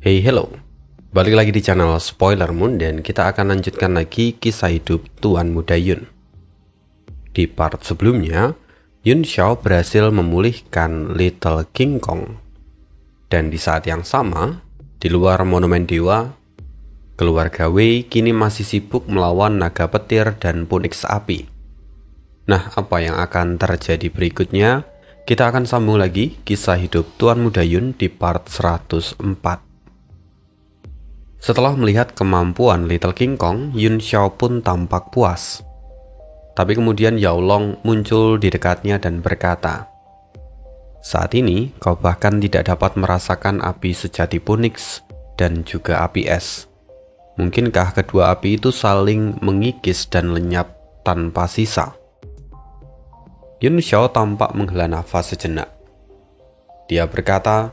Hey hello, balik lagi di channel Spoiler Moon dan kita akan lanjutkan lagi kisah hidup Tuan Muda Yun. Di part sebelumnya, Yun Xiao berhasil memulihkan Little King Kong. Dan di saat yang sama, di luar Monumen Dewa, keluarga Wei kini masih sibuk melawan naga petir dan Phoenix api. Nah, apa yang akan terjadi berikutnya? Kita akan sambung lagi kisah hidup Tuan Muda Yun di part 104. Setelah melihat kemampuan Little King Kong, Yun Xiao pun tampak puas. Tapi kemudian Yao Long muncul di dekatnya dan berkata, "Saat ini kau bahkan tidak dapat merasakan api sejati Phoenix dan juga api es. Mungkinkah kedua api itu saling mengikis dan lenyap tanpa sisa?" Yun Xiao tampak menghela nafas sejenak. Dia berkata,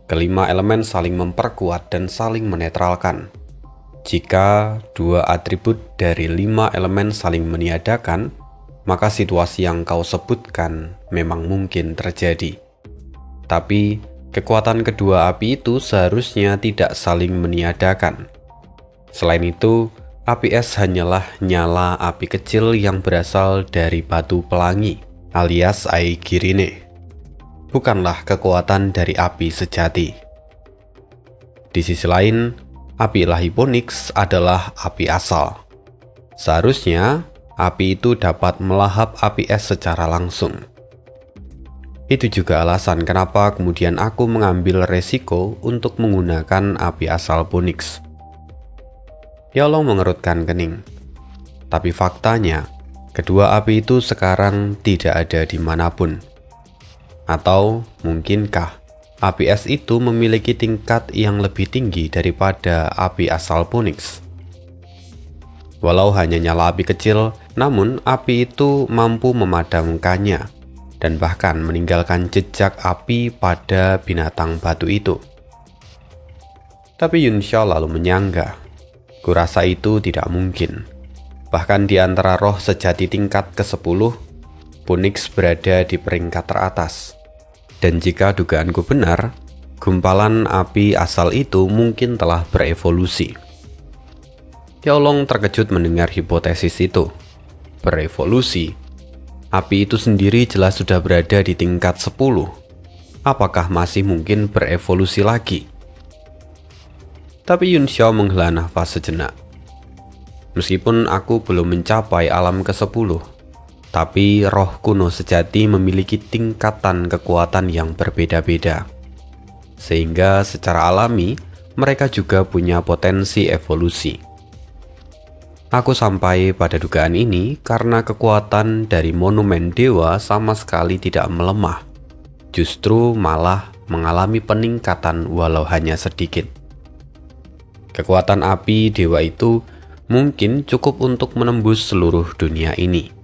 kelima elemen saling memperkuat dan saling menetralkan. Jika dua atribut dari 5 elemen saling meniadakan, maka situasi yang kau sebutkan memang mungkin terjadi. Tapi, kekuatan kedua api itu seharusnya tidak saling meniadakan. Selain itu, api es hanyalah nyala api kecil yang berasal dari batu pelangi, alias Aegirine. Bukanlah kekuatan dari api sejati. Di sisi lain, api ilahi Phoenix adalah api asal. Seharusnya, api itu dapat melahap api es secara langsung. Itu juga alasan kenapa kemudian aku mengambil resiko untuk menggunakan api asal Phoenix. Yao Long mengerutkan kening. Tapi faktanya, kedua api itu sekarang tidak ada di manapun. Atau mungkinkah api es itu memiliki tingkat yang lebih tinggi daripada api asal Phoenix? Walau hanya nyala api kecil, namun api itu mampu memadamkannya dan bahkan meninggalkan jejak api pada binatang batu itu. Tapi Yun Xiao lalu menyanggah. Kurasa itu tidak mungkin. Bahkan di antara roh sejati tingkat ke-10, Phoenix berada di peringkat teratas. Dan jika dugaanku benar, gumpalan api asal itu mungkin telah berevolusi. Yao Long terkejut mendengar hipotesis itu. Berevolusi? Api itu sendiri jelas sudah berada di tingkat 10. Apakah masih mungkin berevolusi lagi? Tapi Yun Xiao menghela nafas sejenak. Meskipun aku belum mencapai alam ke-10, tapi roh kuno sejati memiliki tingkatan kekuatan yang berbeda-beda. Sehingga secara alami, mereka juga punya potensi evolusi. Aku sampai pada dugaan ini karena kekuatan dari Monumen Dewa sama sekali tidak melemah. Justru malah mengalami peningkatan walau hanya sedikit. Kekuatan api dewa itu mungkin cukup untuk menembus seluruh dunia ini.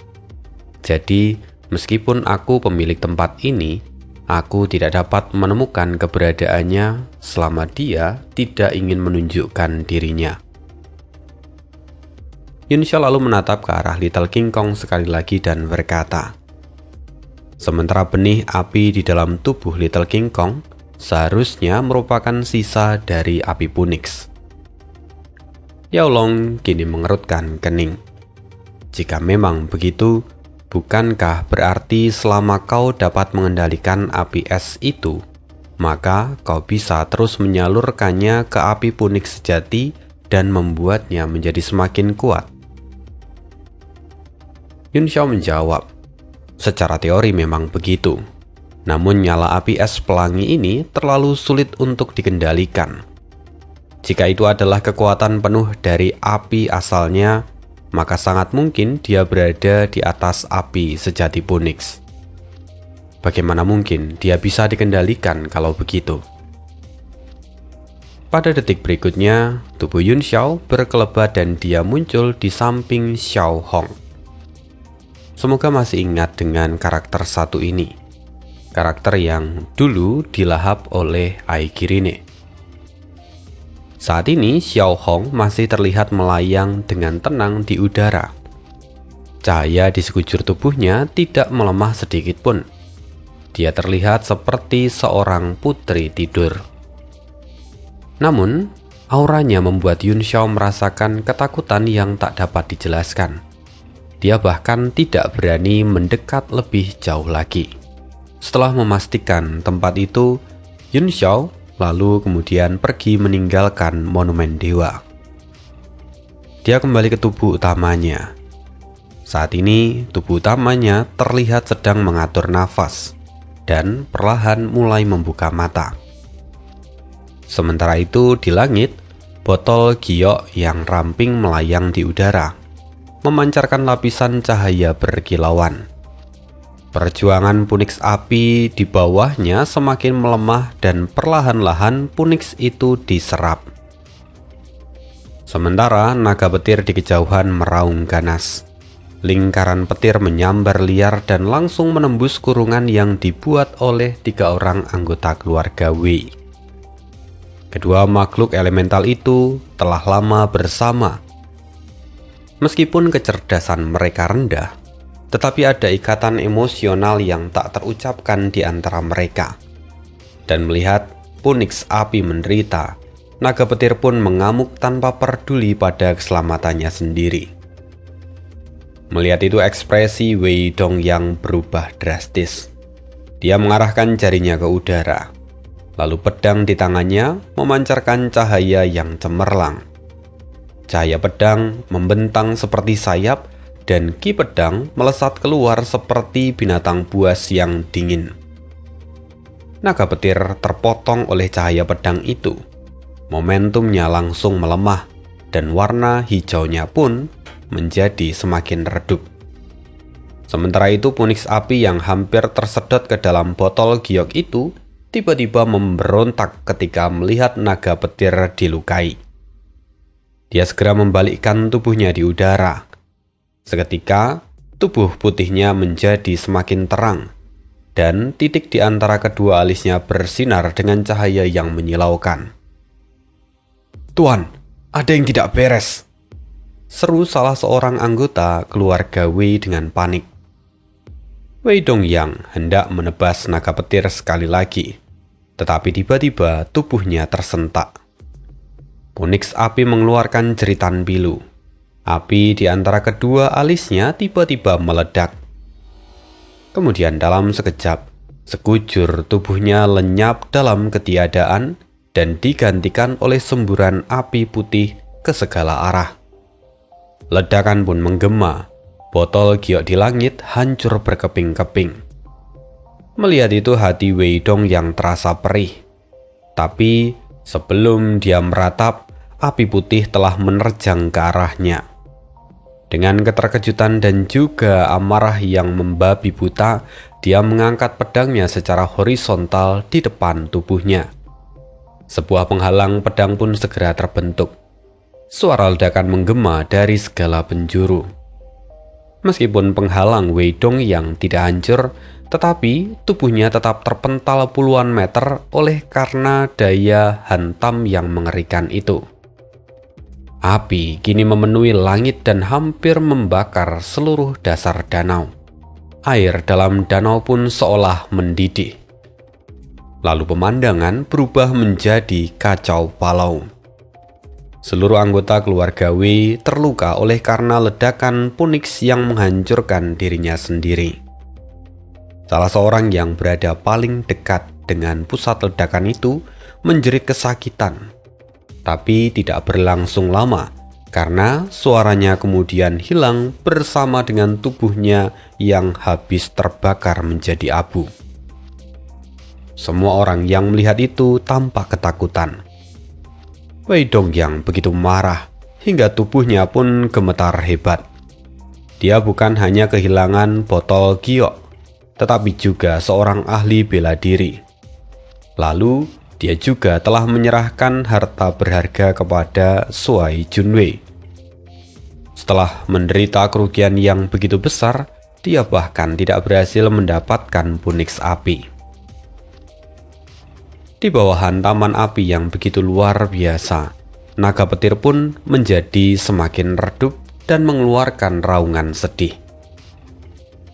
Jadi, meskipun aku pemilik tempat ini, aku tidak dapat menemukan keberadaannya selama dia tidak ingin menunjukkan dirinya. Yun Xiao lalu menatap ke arah Little King Kong sekali lagi dan berkata, sementara benih api di dalam tubuh Little King Kong seharusnya merupakan sisa dari api Phoenix. Yao Long kini mengerutkan kening. Jika memang begitu, bukankah berarti selama kau dapat mengendalikan api es itu, maka kau bisa terus menyalurkannya ke api Phoenix sejati dan membuatnya menjadi semakin kuat? Yun Xiao menjawab, secara teori memang begitu. Namun nyala api es pelangi ini terlalu sulit untuk dikendalikan. Jika itu adalah kekuatan penuh dari api asalnya, maka sangat mungkin dia berada di atas api sejati Phoenix. Bagaimana mungkin dia bisa dikendalikan kalau begitu? Pada detik berikutnya, tubuh Yun Xiao berkelebat dan dia muncul di samping Xiao Hong. Semoga masih ingat dengan karakter satu ini. Karakter yang dulu dilahap oleh Aegirine. Saat ini Xiao Hong masih terlihat melayang dengan tenang di udara. Cahaya di sekujur tubuhnya tidak melemah sedikit pun. Dia terlihat seperti seorang putri tidur. Namun, auranya membuat Yun Xiao merasakan ketakutan yang tak dapat dijelaskan. Dia bahkan tidak berani mendekat lebih jauh lagi. Setelah memastikan tempat itu, Yun Xiao lalu kemudian pergi meninggalkan monumen dewa. Dia kembali ke tubuh utamanya. Saat ini, tubuh utamanya terlihat sedang mengatur nafas dan perlahan mulai membuka mata. Sementara itu, di langit, botol giok yang ramping melayang di udara, memancarkan lapisan cahaya berkilauan. Perjuangan Punix api di bawahnya semakin melemah dan perlahan-lahan Punix itu diserap. Sementara naga petir di kejauhan meraung ganas. Lingkaran petir menyambar liar dan langsung menembus kurungan yang dibuat oleh 3 orang anggota keluarga Wei. Kedua makhluk elemental itu telah lama bersama. Meskipun kecerdasan mereka rendah, tetapi ada ikatan emosional yang tak terucapkan di antara mereka. Dan melihat Punix api menderita, naga petir pun mengamuk tanpa peduli pada keselamatannya sendiri. Melihat itu, ekspresi Wei Dongyang berubah drastis. Dia mengarahkan jarinya ke udara. Lalu pedang di tangannya memancarkan cahaya yang cemerlang. Cahaya pedang membentang seperti sayap dan ki pedang melesat keluar seperti binatang buas yang dingin. Naga petir terpotong oleh cahaya pedang itu. Momentumnya langsung melemah dan warna hijaunya pun menjadi semakin redup. Sementara itu, Punix api yang hampir tersedot ke dalam botol giok itu tiba-tiba memberontak ketika melihat naga petir dilukai. Dia segera membalikkan tubuhnya di udara. Seketika, tubuh putihnya menjadi semakin terang, dan titik di antara kedua alisnya bersinar dengan cahaya yang menyilaukan. "Tuan, ada yang tidak beres!" seru salah seorang anggota keluarga Wei dengan panik. Wei Dongyang hendak menebas naga petir sekali lagi, tetapi tiba-tiba tubuhnya tersentak. Punix api mengeluarkan jeritan pilu. Api di antara kedua alisnya tiba-tiba meledak. Kemudian dalam sekejap, sekujur tubuhnya lenyap dalam ketiadaan dan digantikan oleh semburan api putih ke segala arah. Ledakan pun menggema, botol giok di langit hancur berkeping-keping. Melihat itu, hati Wei Dongyang terasa perih. Tapi sebelum dia meratap, api putih telah menerjang ke arahnya. Dengan keterkejutan dan juga amarah yang membabi buta, dia mengangkat pedangnya secara horizontal di depan tubuhnya. Sebuah penghalang pedang pun segera terbentuk. Suara ledakan menggema dari segala penjuru. Meskipun penghalang Wei Dongyang tidak hancur, tetapi tubuhnya tetap terpental puluhan meter oleh karena daya hantam yang mengerikan itu. Api kini memenuhi langit dan hampir membakar seluruh dasar danau. Air dalam danau pun seolah mendidih. Lalu pemandangan berubah menjadi kacau balau. Seluruh anggota keluarga Wei terluka oleh karena ledakan Punix yang menghancurkan dirinya sendiri. Salah seorang yang berada paling dekat dengan pusat ledakan itu menjerit kesakitan, tapi tidak berlangsung lama karena suaranya kemudian hilang bersama dengan tubuhnya yang habis terbakar menjadi abu. Semua orang yang melihat itu tampak ketakutan. Wei Dongyang begitu marah hingga tubuhnya pun gemetar hebat. Dia bukan hanya kehilangan botol giok, tetapi juga seorang ahli bela diri. Lalu, dia juga telah menyerahkan harta berharga kepada Shuai Junwei. Setelah menderita kerugian yang begitu besar, dia bahkan tidak berhasil mendapatkan Punix api. Di bawah hantaman api yang begitu luar biasa, naga petir pun menjadi semakin redup dan mengeluarkan raungan sedih.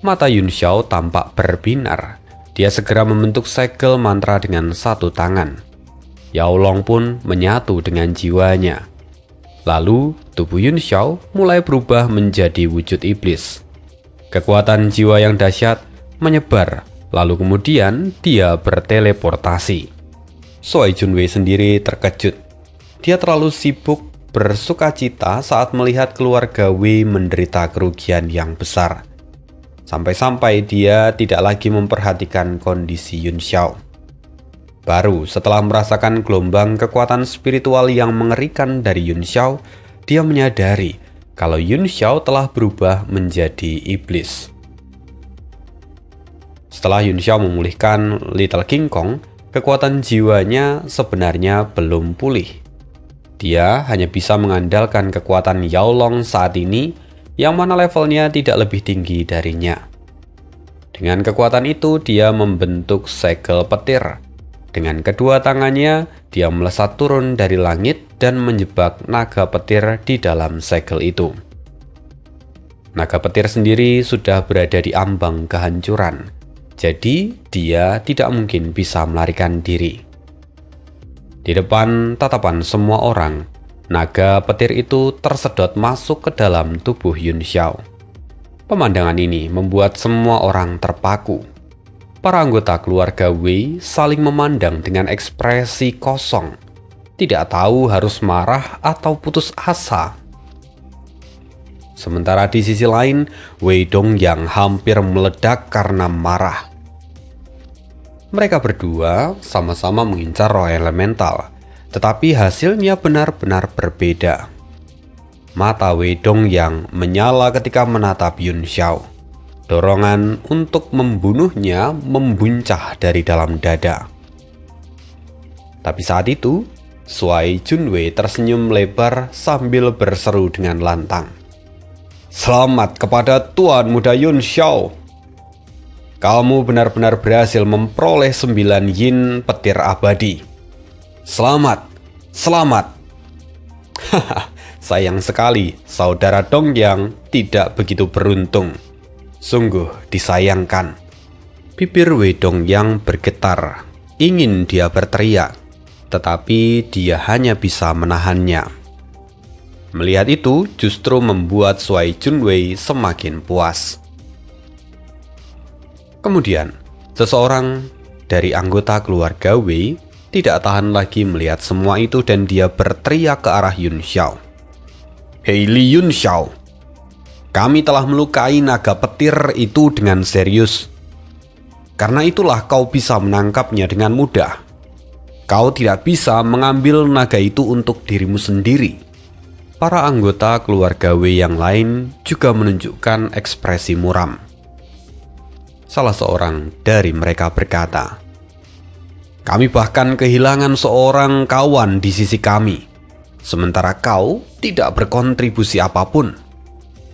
Mata Yun Xiao tampak berbinar. Dia segera membentuk segel mantra dengan satu tangan. Yao Long pun menyatu dengan jiwanya. Lalu, tubuh Yun Xiao mulai berubah menjadi wujud iblis. Kekuatan jiwa yang dahsyat menyebar, lalu kemudian dia berteleportasi. Shuai Junwei sendiri terkejut. Dia terlalu sibuk bersukacita saat melihat keluarga Wei menderita kerugian yang besar. Sampai-sampai dia tidak lagi memperhatikan kondisi Yun Xiao. Baru setelah merasakan gelombang kekuatan spiritual yang mengerikan dari Yun Xiao, dia menyadari kalau Yun Xiao telah berubah menjadi iblis. Setelah Yun Xiao memulihkan Little King Kong, kekuatan jiwanya sebenarnya belum pulih. Dia hanya bisa mengandalkan kekuatan Yao Long saat ini, yang mana levelnya tidak lebih tinggi darinya. Dengan kekuatan itu, dia membentuk segel petir. Dengan kedua tangannya, dia melesat turun dari langit dan menjebak naga petir di dalam segel itu. Naga petir sendiri sudah berada di ambang kehancuran. Jadi, dia tidak mungkin bisa melarikan diri. Di depan tatapan semua orang, naga petir itu tersedot masuk ke dalam tubuh Yun Xiao. Pemandangan ini membuat semua orang terpaku. Para anggota keluarga Wei saling memandang dengan ekspresi kosong, tidak tahu harus marah atau putus asa. Sementara di sisi lain, Wei Dongyang hampir meledak karena marah. Mereka berdua sama-sama mengincar roh elemental, tetapi hasilnya benar-benar berbeda. Mata Wei Dongyang menyala ketika menatap Yun Xiao. Dorongan untuk membunuhnya membuncah dari dalam dada. Tapi saat itu, Shuai Junwei tersenyum lebar sambil berseru dengan lantang. "Selamat kepada Tuan Muda Yun Xiao. Kamu benar-benar berhasil memperoleh 9 yin petir abadi. Selamat, selamat." Haha, sayang sekali saudara Dongyang tidak begitu beruntung. Sungguh disayangkan. Bibir Wei Dongyang bergetar, ingin dia berteriak, tetapi dia hanya bisa menahannya. Melihat itu justru membuat Shuai Junwei semakin puas. Kemudian, seseorang dari anggota keluarga Wei tidak tahan lagi melihat semua itu dan dia berteriak ke arah Yun Xiao. "Hei Li Yun Xiao, kami telah melukai naga petir itu dengan serius. Karena itulah kau bisa menangkapnya dengan mudah. Kau tidak bisa mengambil naga itu untuk dirimu sendiri." Para anggota keluarga Wei yang lain juga menunjukkan ekspresi muram. Salah seorang dari mereka berkata, "Kami bahkan kehilangan seorang kawan di sisi kami, sementara kau tidak berkontribusi apapun.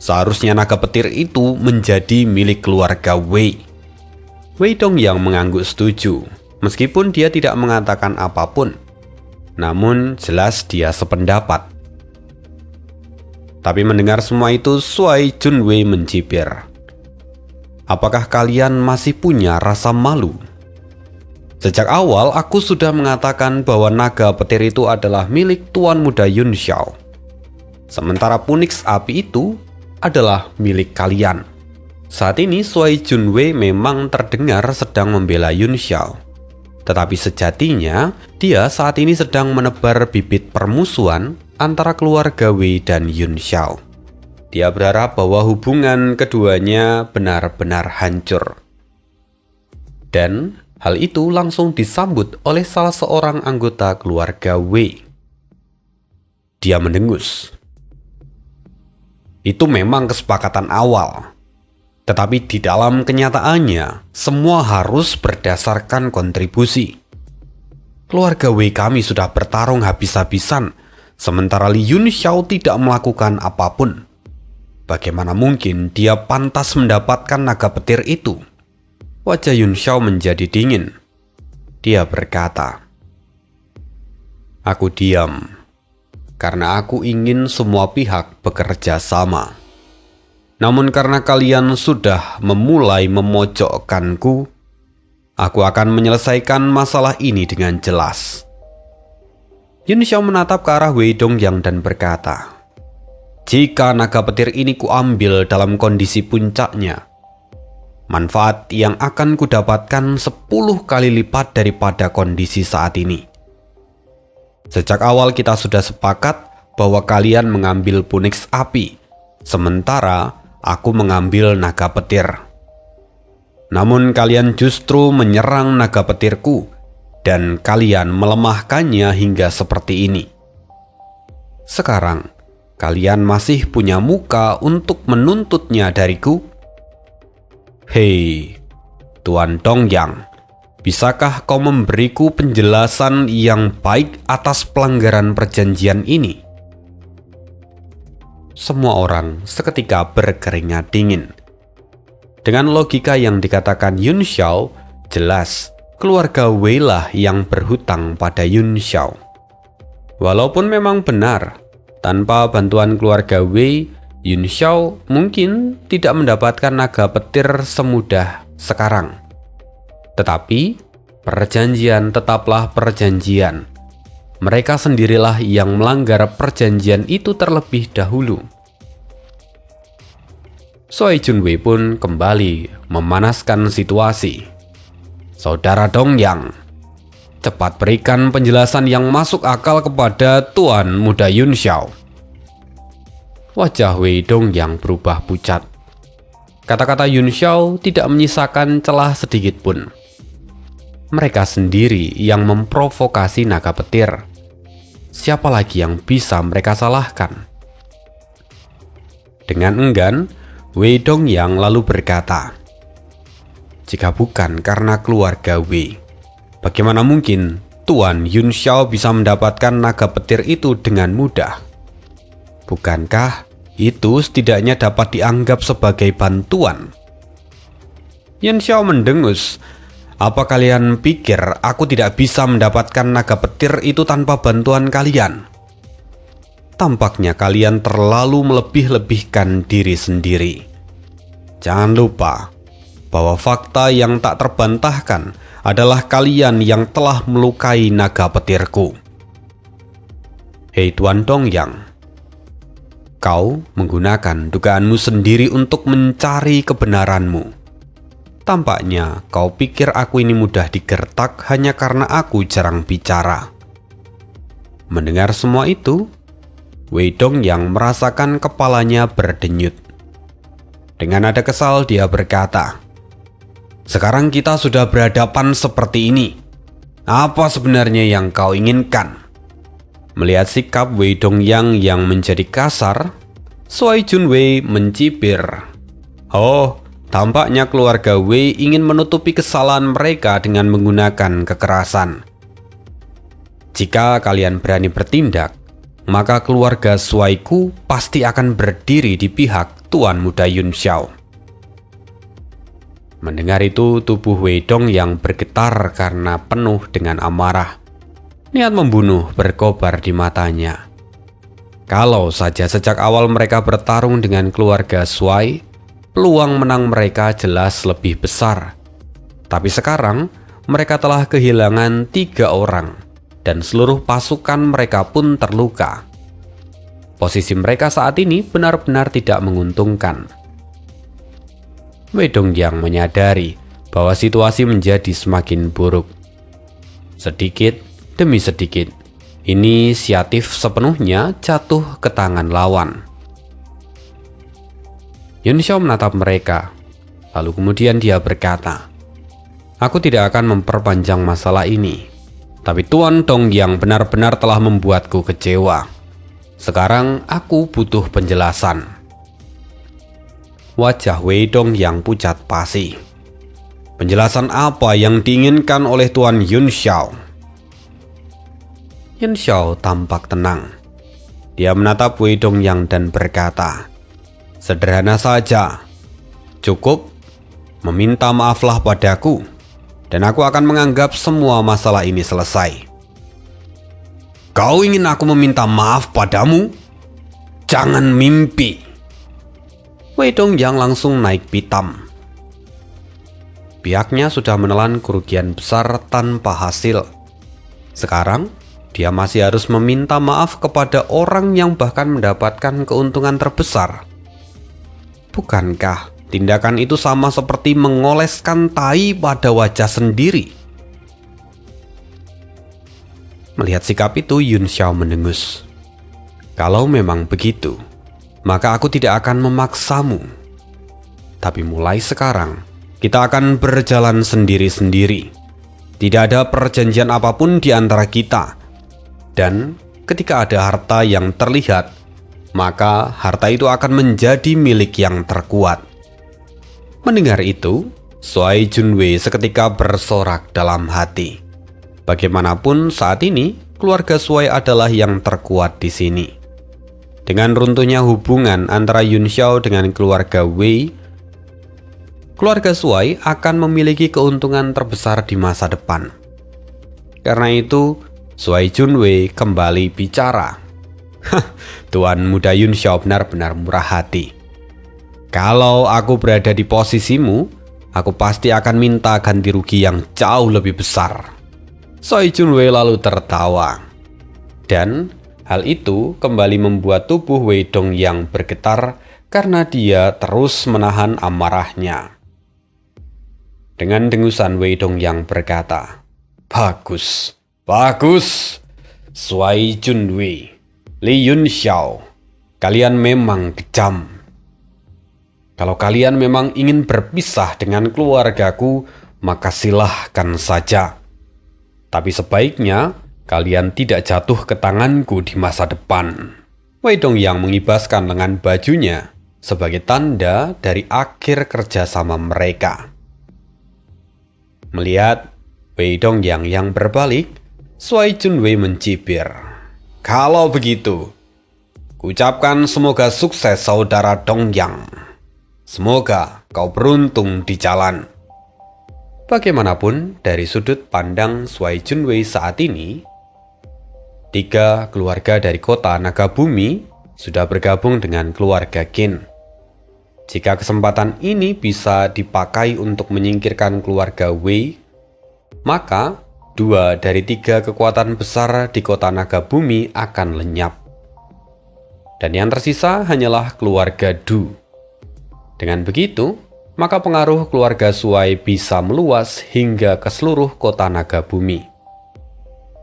Seharusnya naga petir itu menjadi milik keluarga Wei." Wei Dongyang mengangguk setuju, meskipun dia tidak mengatakan apapun. Namun jelas dia sependapat. Tapi mendengar semua itu, Shuai Junwei mencibir. "Apakah kalian masih punya rasa malu? Sejak awal aku sudah mengatakan bahwa naga petir itu adalah milik Tuan Muda Yun Xiao. Sementara Punix api itu adalah milik kalian." Saat ini Shuai Junwei memang terdengar sedang membela Yun Xiao. Tetapi sejatinya dia saat ini sedang menebar bibit permusuhan antara keluarga Wei dan Yun Xiao. Dia berharap bahwa hubungan keduanya benar-benar hancur. Dan hal itu langsung disambut oleh salah seorang anggota keluarga Wei. Dia mendengus. Itu memang kesepakatan awal. Tetapi di dalam kenyataannya, semua harus berdasarkan kontribusi. Keluarga Wei kami sudah bertarung habis-habisan, sementara Li Yun Xiao tidak melakukan apapun. Bagaimana mungkin dia pantas mendapatkan naga petir itu? Wajah Yun Xiao menjadi dingin. Dia berkata, "Aku diam, karena aku ingin semua pihak bekerja sama. Namun karena kalian sudah memulai memojokkanku, aku akan menyelesaikan masalah ini dengan jelas. Yun Xiao menatap ke arah Wei Dongyang dan berkata, "Jika naga petir ini kuambil dalam kondisi puncaknya, manfaat yang akan kudapatkan 10 kali lipat daripada kondisi saat ini. Sejak awal kita sudah sepakat bahwa kalian mengambil Phoenix api, sementara aku mengambil naga petir. Namun kalian justru menyerang naga petirku, dan kalian melemahkannya hingga seperti ini. Sekarang, kalian masih punya muka untuk menuntutnya dariku? Hei, Tuan Dongyang, bisakah kau memberiku penjelasan yang baik atas pelanggaran perjanjian ini?" Semua orang seketika berkeringat dingin. Dengan logika yang dikatakan Yun Xiao, jelas keluarga Wei lah yang berhutang pada Yun Xiao. Walaupun memang benar, tanpa bantuan keluarga Wei, Yun Xiao mungkin tidak mendapatkan naga petir semudah sekarang. Tetapi, perjanjian tetaplah perjanjian. Mereka sendirilah yang melanggar perjanjian itu terlebih dahulu. Sui Junwei pun kembali memanaskan situasi. "Saudara Dongyang, cepat berikan penjelasan yang masuk akal kepada Tuan Muda Yun Xiao." Wajah Wei Dongyang berubah pucat. Kata-kata Yun Xiao tidak menyisakan celah sedikit pun. Mereka sendiri yang memprovokasi naga petir. Siapa lagi yang bisa mereka salahkan? Dengan enggan, Wei Dongyang lalu berkata, "Jika bukan karena keluarga Wei, bagaimana mungkin Tuan Yun Xiao bisa mendapatkan naga petir itu dengan mudah? Bukankah itu setidaknya dapat dianggap sebagai bantuan?" Yun Xiao mendengus. "Apa kalian pikir aku tidak bisa mendapatkan naga petir itu tanpa bantuan kalian? Tampaknya kalian terlalu melebih-lebihkan diri sendiri. Jangan lupa bahwa fakta yang tak terbantahkan adalah kalian yang telah melukai naga petirku. Hei Tuan Dongyang, kau menggunakan dugaanmu sendiri untuk mencari kebenaranmu. Tampaknya kau pikir aku ini mudah digertak hanya karena aku jarang bicara." Mendengar semua itu, Wei Dongyang merasakan kepalanya berdenyut. Dengan nada kesal dia berkata, "Sekarang kita sudah berhadapan seperti ini. Apa sebenarnya yang kau inginkan?" Melihat sikap Wei Dongyang yang menjadi kasar, Sui Junwei mencibir. "Oh, tampaknya keluarga Wei ingin menutupi kesalahan mereka dengan menggunakan kekerasan. Jika kalian berani bertindak, maka keluarga Suaiku pasti akan berdiri di pihak Tuan Muda Yun Xiao." Mendengar itu, tubuh Wei Dongyang bergetar karena penuh dengan amarah. Niat membunuh berkobar di matanya. Kalau saja sejak awal mereka bertarung dengan keluarga Suai, peluang menang mereka jelas lebih besar. Tapi sekarang, mereka telah kehilangan 3 orang. Dan seluruh pasukan mereka pun terluka. Posisi mereka saat ini benar-benar tidak menguntungkan. Wei Dongyang menyadari bahwa situasi menjadi semakin buruk. Sedikit demi sedikit, inisiatif sepenuhnya jatuh ke tangan lawan. Yun Xiao menatap mereka, lalu kemudian dia berkata, "Aku tidak akan memperpanjang masalah ini. Tapi Tuan Dongyang benar-benar telah membuatku kecewa. Sekarang aku butuh penjelasan." Wajah Wei Dongyang pucat pasi. "Penjelasan apa yang diinginkan oleh Tuan Yun Xiao?" Yun Xiao tampak tenang. Dia menatap Wei Dongyang dan berkata, "Sederhana saja. Cukup meminta maaflah padaku, dan aku akan menganggap semua masalah ini selesai." "Kau ingin aku meminta maaf padamu? Jangan mimpi." Wei Dongyang langsung naik pitam. Pihaknya sudah menelan kerugian besar tanpa hasil. Sekarang, dia masih harus meminta maaf kepada orang yang bahkan mendapatkan keuntungan terbesar. Bukankah tindakan itu sama seperti mengoleskan tai pada wajah sendiri? Melihat sikap itu, Yun Xiao mendengus. Kalau memang begitu, maka aku tidak akan memaksamu. Tapi mulai sekarang, kita akan berjalan sendiri-sendiri. Tidak ada perjanjian apapun di antara kita. Dan ketika ada harta yang terlihat, maka harta itu akan menjadi milik yang terkuat. Mendengar itu, Shuai Junwei seketika bersorak dalam hati. Bagaimanapun saat ini, keluarga Shuai adalah yang terkuat di sini. Dengan runtuhnya hubungan antara Yun Xiao dengan keluarga Wei, keluarga Shuai akan memiliki keuntungan terbesar di masa depan. Karena itu, Shuai Junwei kembali bicara. Tuan muda Yun Xiao benar-benar murah hati. Kalau aku berada di posisimu, aku pasti akan minta ganti rugi yang jauh lebih besar. Shuai Junwei lalu tertawa. Dan hal itu kembali membuat tubuh Wei Dongyang bergetar karena dia terus menahan amarahnya. Dengan dengusan, Wei Dongyang berkata, "Bagus, bagus, Shuai Junwei, Li Yun Xiao, kalian memang kejam. Kalau kalian memang ingin berpisah dengan keluargaku, maka silahkan saja. Tapi sebaiknya kalian tidak jatuh ke tanganku di masa depan." Wei Dongyang mengibaskan lengan bajunya sebagai tanda dari akhir kerjasama mereka. Melihat Wei Dongyang yang berbalik, Shuai Junwei mencibir. "Kalau begitu, kuucapkan semoga sukses saudara Dongyang. Semoga kau beruntung di jalan." Bagaimanapun, dari sudut pandang Shuai Junwei saat ini, 3 keluarga dari kota Nagabumi sudah bergabung dengan keluarga Qin. Jika kesempatan ini bisa dipakai untuk menyingkirkan keluarga Wei, maka 2 dari 3 kekuatan besar di kota Nagabumi akan lenyap. Dan yang tersisa hanyalah keluarga Du. Dengan begitu, maka pengaruh keluarga Shuai bisa meluas hingga ke seluruh kota Nagabumi.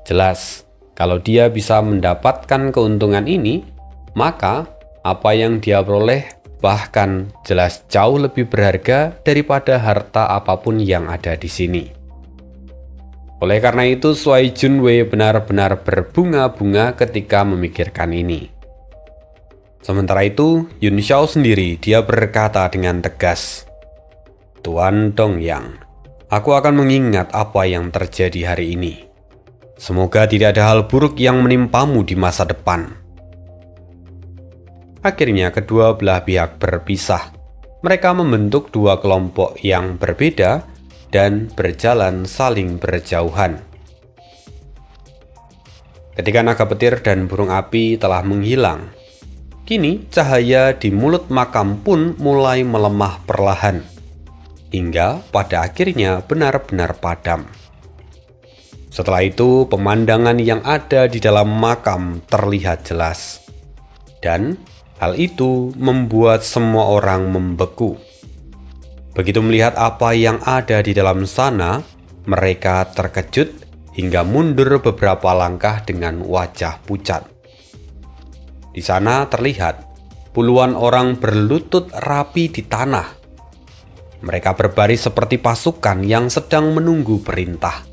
Jelas, kalau dia bisa mendapatkan keuntungan ini, maka apa yang dia peroleh bahkan jelas jauh lebih berharga daripada harta apapun yang ada di sini. Oleh karena itu, Shuai Junwei benar-benar berbunga-bunga ketika memikirkan ini. Sementara itu, Yun Xiao sendiri, dia berkata dengan tegas, "Tuan Dongyang, aku akan mengingat apa yang terjadi hari ini. Semoga tidak ada hal buruk yang menimpamu di masa depan." Akhirnya kedua belah pihak berpisah. Mereka membentuk 2 kelompok yang berbeda dan berjalan saling berjauhan. Ketika naga petir dan burung api telah menghilang, kini cahaya di mulut makam pun mulai melemah perlahan, hingga pada akhirnya benar-benar padam. Setelah itu, pemandangan yang ada di dalam makam terlihat jelas. Dan hal itu membuat semua orang membeku. Begitu melihat apa yang ada di dalam sana, mereka terkejut hingga mundur beberapa langkah dengan wajah pucat. Di sana terlihat puluhan orang berlutut rapi di tanah. Mereka berbaris seperti pasukan yang sedang menunggu perintah.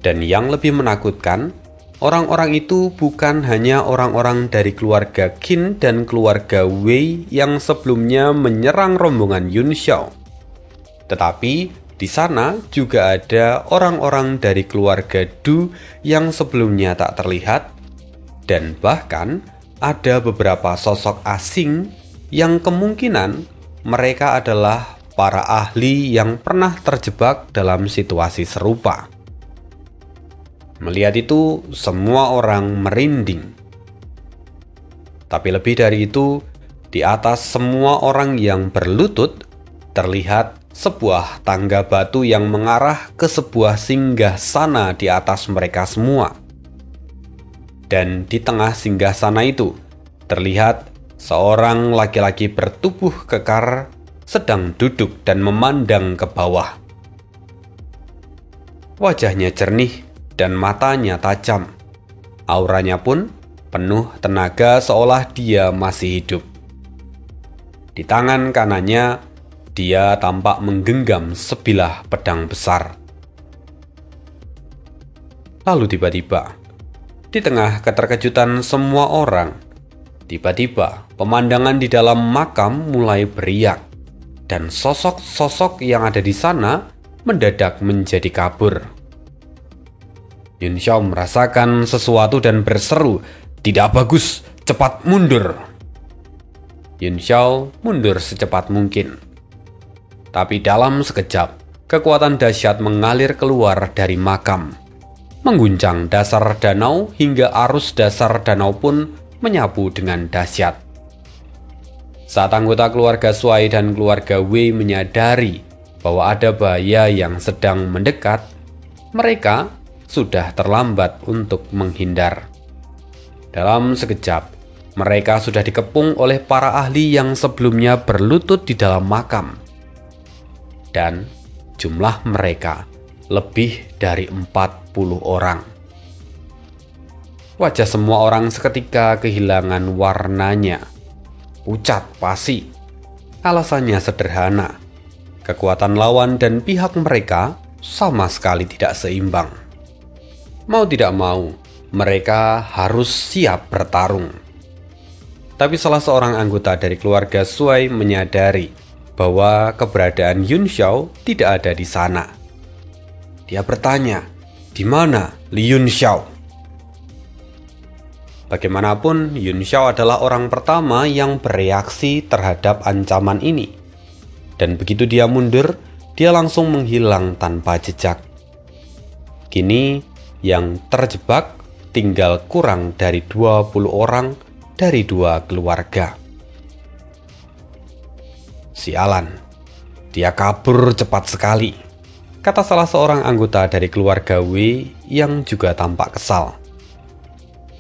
Dan yang lebih menakutkan, orang-orang itu bukan hanya orang-orang dari keluarga Qin dan keluarga Wei yang sebelumnya menyerang rombongan Yun Xiao. Tetapi di sana juga ada orang-orang dari keluarga Du yang sebelumnya tak terlihat, dan bahkan ada beberapa sosok asing yang kemungkinan mereka adalah para ahli yang pernah terjebak dalam situasi serupa. Melihat itu, semua orang merinding. Tapi lebih dari itu, di atas semua orang yang berlutut, terlihat sebuah tangga batu yang mengarah ke sebuah singgah sana di atas mereka semua. Dan di tengah singgasana itu, terlihat seorang laki-laki bertubuh kekar sedang duduk dan memandang ke bawah. Wajahnya jernih dan matanya tajam. Auranya pun penuh tenaga seolah dia masih hidup. Di tangan kanannya, dia tampak menggenggam sebilah pedang besar. Lalu tiba-tiba, di tengah keterkejutan semua orang, tiba-tiba pemandangan di dalam makam mulai beriak, dan sosok-sosok yang ada di sana mendadak menjadi kabur. Yun Xiao merasakan sesuatu dan berseru, "Tidak bagus, cepat mundur!" Yun Xiao mundur secepat mungkin. Tapi dalam sekejap, kekuatan dahsyat mengalir keluar dari makam, mengguncang dasar danau hingga arus dasar danau pun menyapu dengan dahsyat. Saat anggota keluarga Suai dan keluarga Wei menyadari bahwa ada bahaya yang sedang mendekat, mereka sudah terlambat untuk menghindar. Dalam sekejap, mereka sudah dikepung oleh para ahli yang sebelumnya berlutut di dalam makam. Dan jumlah mereka lebih dari 40 orang. Wajah semua orang seketika kehilangan warnanya. Pucat pasi. Alasannya sederhana. Kekuatan lawan dan pihak mereka sama sekali tidak seimbang. Mau tidak mau, mereka harus siap bertarung. Tapi salah seorang anggota dari keluarga Suai menyadari bahwa keberadaan Yun Xiao tidak ada di sana. Dia bertanya, "Di mana Li Yun Xiao?" Bagaimanapun, Yun Xiao adalah orang pertama yang bereaksi terhadap ancaman ini. Dan begitu dia mundur, dia langsung menghilang tanpa jejak. Kini, yang terjebak tinggal kurang dari 20 orang dari 2 keluarga. "Sialan, dia kabur cepat sekali," kata salah seorang anggota dari keluarga Wei yang juga tampak kesal.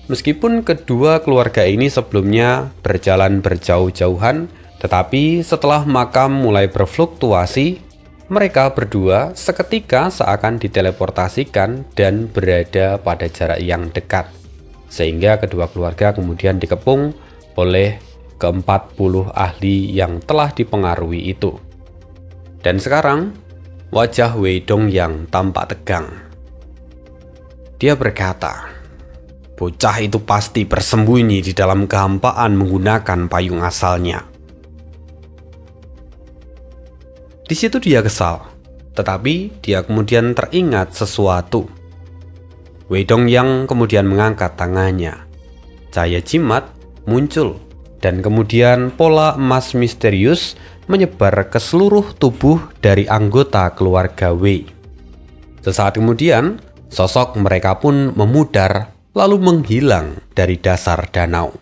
Meskipun kedua keluarga ini sebelumnya berjalan berjauh-jauhan, tetapi setelah makam mulai berfluktuasi, mereka berdua seketika seakan diteleportasikan dan berada pada jarak yang dekat, sehingga kedua keluarga kemudian dikepung oleh ke-40 ahli yang telah dipengaruhi itu. Dan sekarang, wajah Wei Dongyang tampak tegang. Dia berkata, "Bocah itu pasti bersembunyi di dalam kehampaan menggunakan payung asalnya." Di situ dia kesal, tetapi dia kemudian teringat sesuatu. Wei Dongyang kemudian mengangkat tangannya. Cahaya jimat muncul, dan kemudian pola emas misterius menyebar ke seluruh tubuh dari anggota keluarga Wei. Sesaat kemudian, sosok mereka pun memudar lalu menghilang dari dasar danau.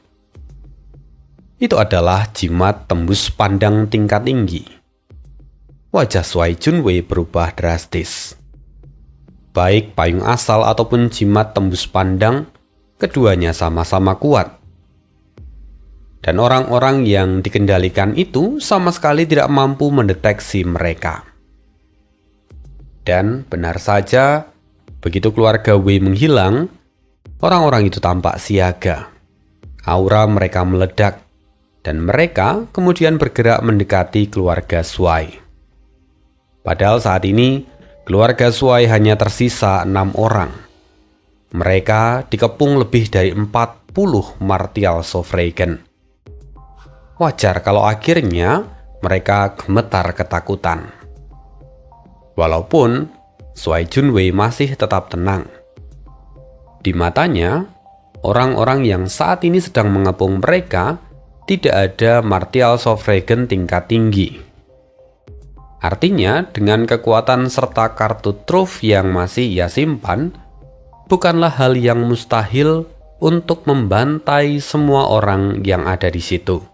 Itu adalah jimat tembus pandang tingkat tinggi. Wajah Suai Junwei berubah drastis. Baik payung asal ataupun jimat tembus pandang, keduanya sama-sama kuat. Dan orang-orang yang dikendalikan itu sama sekali tidak mampu mendeteksi mereka. Dan benar saja, begitu keluarga Wei menghilang, orang-orang itu tampak siaga. Aura mereka meledak, dan mereka kemudian bergerak mendekati keluarga Suai. Padahal saat ini, keluarga Suai hanya tersisa 6 orang. Mereka dikepung lebih dari 40 martial Sovragen. Wajar kalau akhirnya mereka gemetar ketakutan. Walaupun Suai Junwei masih tetap tenang. Di matanya, orang-orang yang saat ini sedang mengepung mereka tidak ada martial Sovragen tingkat tinggi. Artinya, dengan kekuatan serta kartu truf yang masih ia simpan, bukanlah hal yang mustahil untuk membantai semua orang yang ada di situ.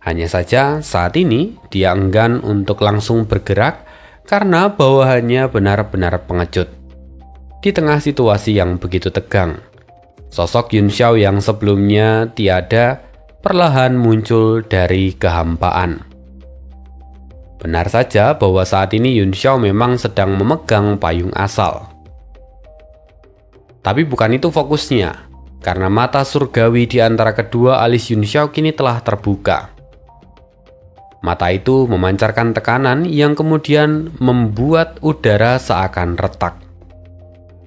Hanya saja saat ini dia enggan untuk langsung bergerak karena bawahannya benar-benar pengecut. Di tengah situasi yang begitu tegang, sosok Yun Xiao yang sebelumnya tiada perlahan muncul dari kehampaan. Benar saja bahwa saat ini Yun Xiao memang sedang memegang payung asal. Tapi bukan itu fokusnya, karena mata surgawi di antara kedua alis Yun Xiao kini telah terbuka. Mata itu memancarkan tekanan yang kemudian membuat udara seakan retak.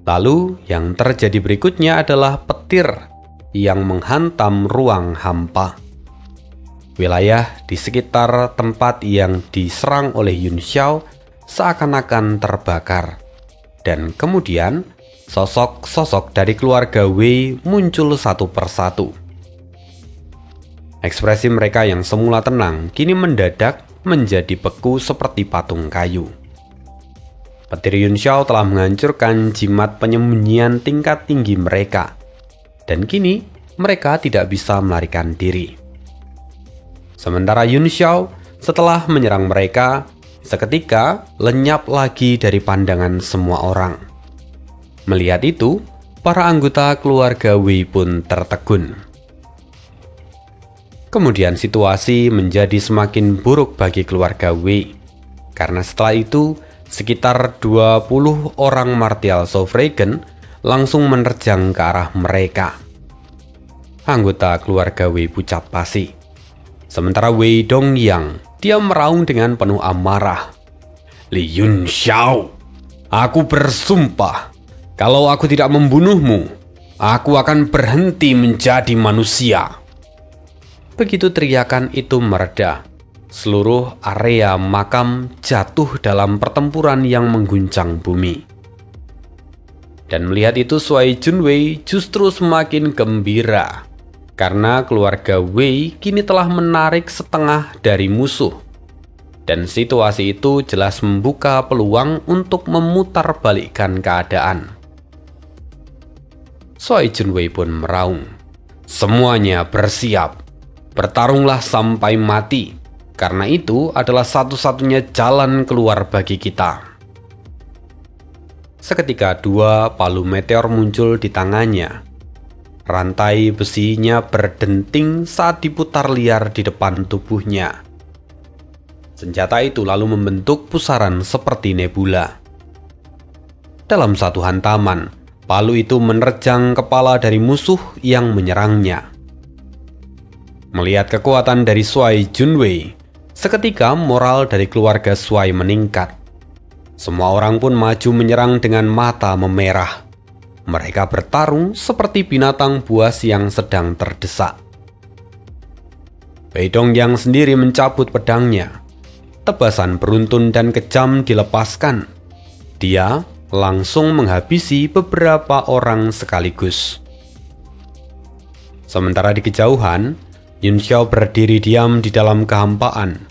Lalu yang terjadi berikutnya adalah petir yang menghantam ruang hampa. Wilayah di sekitar tempat yang diserang oleh Yun Xiao seakan-akan terbakar. Dan kemudian sosok-sosok dari keluarga Wei muncul satu persatu. Ekspresi mereka yang semula tenang kini mendadak menjadi beku seperti patung kayu. Petir Yun Xiao telah menghancurkan jimat penyembunyian tingkat tinggi mereka, dan kini mereka tidak bisa melarikan diri. Sementara Yun Xiao setelah menyerang mereka, seketika lenyap lagi dari pandangan semua orang. Melihat itu, para anggota keluarga Wei pun tertegun. Kemudian situasi menjadi semakin buruk bagi keluarga Wei, karena setelah itu sekitar 20 orang martial Sovereign langsung menerjang ke arah mereka. Anggota keluarga Wei pucat pasi. Sementara Wei Dongyang, dia meraung dengan penuh amarah. "Li Yun Xiao, aku bersumpah, kalau aku tidak membunuhmu, aku akan berhenti menjadi manusia." Begitu teriakan itu mereda, seluruh area makam jatuh dalam pertempuran yang mengguncang bumi. Dan melihat itu Shuai Junwei justru semakin gembira, karena keluarga Wei kini telah menarik setengah dari musuh. Dan situasi itu jelas membuka peluang untuk memutarbalikkan keadaan. Shuai Junwei pun meraung, "Semuanya bersiap. Bertarunglah sampai mati, karena itu adalah satu-satunya jalan keluar bagi kita." Seketika dua palu meteor muncul di tangannya. Rantai besinya berdenting saat diputar liar di depan tubuhnya. Senjata itu lalu membentuk pusaran seperti nebula. Dalam satu hantaman, palu itu menerjang kepala dari musuh yang menyerangnya. Melihat kekuatan dari Shuai Junwei, seketika moral dari keluarga Shuai meningkat. Semua orang pun maju menyerang dengan mata memerah. Mereka bertarung seperti binatang buas yang sedang terdesak. Wei Dongyang sendiri mencabut pedangnya. Tebasan beruntun dan kejam dilepaskan. Dia langsung menghabisi beberapa orang sekaligus. Sementara di kejauhan, Yun Xiao berdiri diam di dalam kehampaan.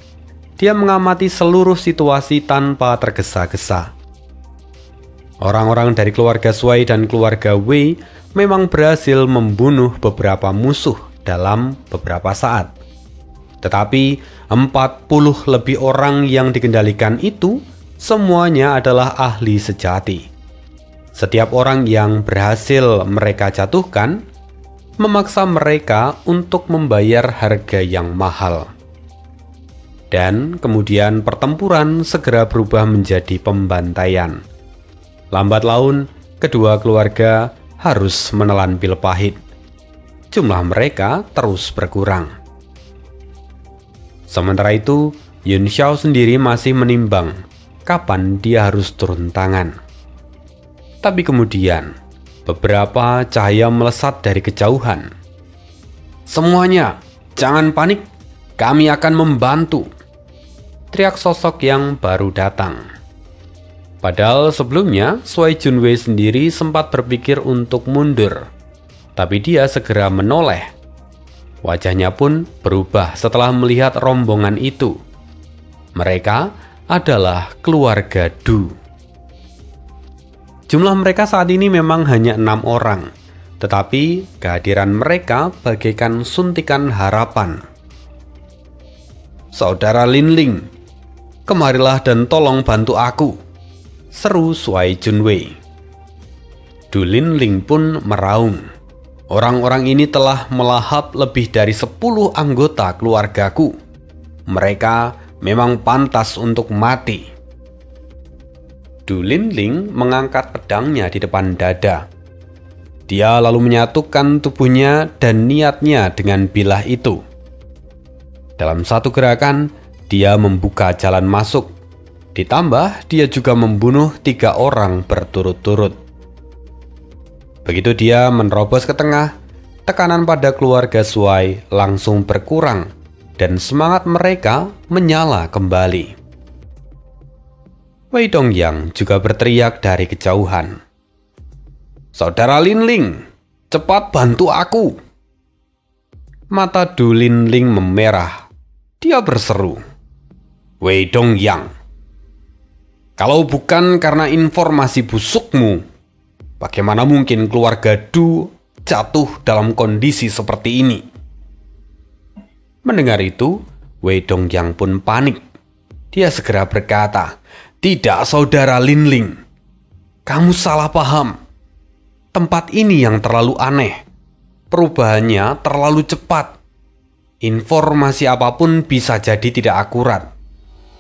Dia mengamati seluruh situasi tanpa tergesa-gesa. Orang-orang dari keluarga Shuai dan keluarga Wei memang berhasil membunuh beberapa musuh dalam beberapa saat. Tetapi 40 lebih orang yang dikendalikan itu semuanya adalah ahli sejati. Setiap orang yang berhasil mereka jatuhkan memaksa mereka untuk membayar harga yang mahal. Dan kemudian pertempuran segera berubah menjadi pembantaian. Lambat laun, kedua keluarga harus menelan pil pahit. Jumlah mereka terus berkurang. Sementara itu, Yun Xiao sendiri masih menimbang kapan dia harus turun tangan. Tapi kemudian, beberapa cahaya melesat dari kejauhan. "Semuanya, jangan panik, kami akan membantu," teriak sosok yang baru datang. Padahal sebelumnya, Shuai Junwei sendiri sempat berpikir untuk mundur. Tapi dia segera menoleh. Wajahnya pun berubah setelah melihat rombongan itu. Mereka adalah keluarga Du. Jumlah mereka saat ini memang hanya 6 orang, tetapi kehadiran mereka bagaikan suntikan harapan. "Saudara Lin Ling, kemarilah dan tolong bantu aku," seru Shuai Junwei. Du Linling pun meraung. Orang-orang ini telah melahap lebih dari 10 anggota keluargaku. Mereka memang pantas untuk mati. Du Linling mengangkat pedangnya di depan dada. Dia lalu menyatukan tubuhnya dan niatnya dengan bilah itu. Dalam satu gerakan, dia membuka jalan masuk. Ditambah, dia juga membunuh 3 orang berturut-turut. Begitu dia menerobos ke tengah, tekanan pada keluarga Shuai langsung berkurang dan semangat mereka menyala kembali. Wei Dongyang juga berteriak dari kejauhan. "Saudara Linling, cepat bantu aku!" Mata Du Linling memerah. Dia berseru, "Wei Dongyang, kalau bukan karena informasi busukmu, bagaimana mungkin keluarga Du jatuh dalam kondisi seperti ini?" Mendengar itu, Wei Dongyang pun panik. Dia segera berkata, "Tidak, saudara Linling, kamu salah paham. Tempat ini yang terlalu aneh. Perubahannya terlalu cepat. Informasi apapun bisa jadi tidak akurat.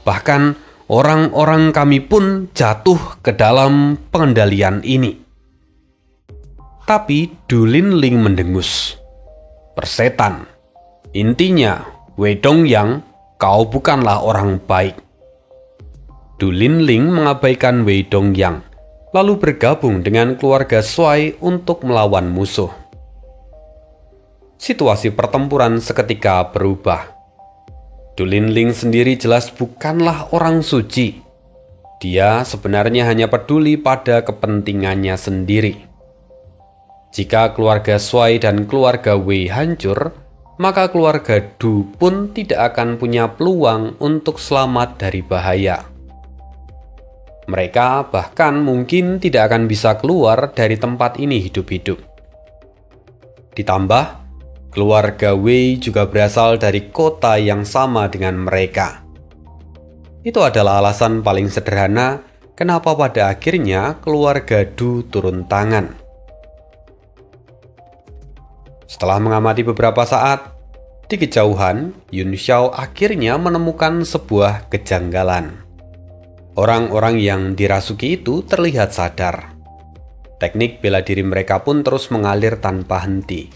Bahkan orang-orang kami pun jatuh ke dalam pengendalian ini." Tapi Du Linling mendengus. "Persetan. Intinya, Wei Dongyang, kau bukanlah orang baik." Du Linling mengabaikan Wei Dongyang, lalu bergabung dengan keluarga Shuai untuk melawan musuh. Situasi pertempuran seketika berubah. Du Linling sendiri jelas bukanlah orang suci. Dia sebenarnya hanya peduli pada kepentingannya sendiri. Jika keluarga Shuai dan keluarga Wei hancur, maka keluarga Du pun tidak akan punya peluang untuk selamat dari bahaya. Mereka bahkan mungkin tidak akan bisa keluar dari tempat ini hidup-hidup. Ditambah, keluarga Wei juga berasal dari kota yang sama dengan mereka. Itu adalah alasan paling sederhana kenapa pada akhirnya keluarga Du turun tangan. Setelah mengamati beberapa saat, di kejauhan, Yun Xiao akhirnya menemukan sebuah kejanggalan. Orang-orang yang dirasuki itu terlihat sadar. Teknik bela diri mereka pun terus mengalir tanpa henti.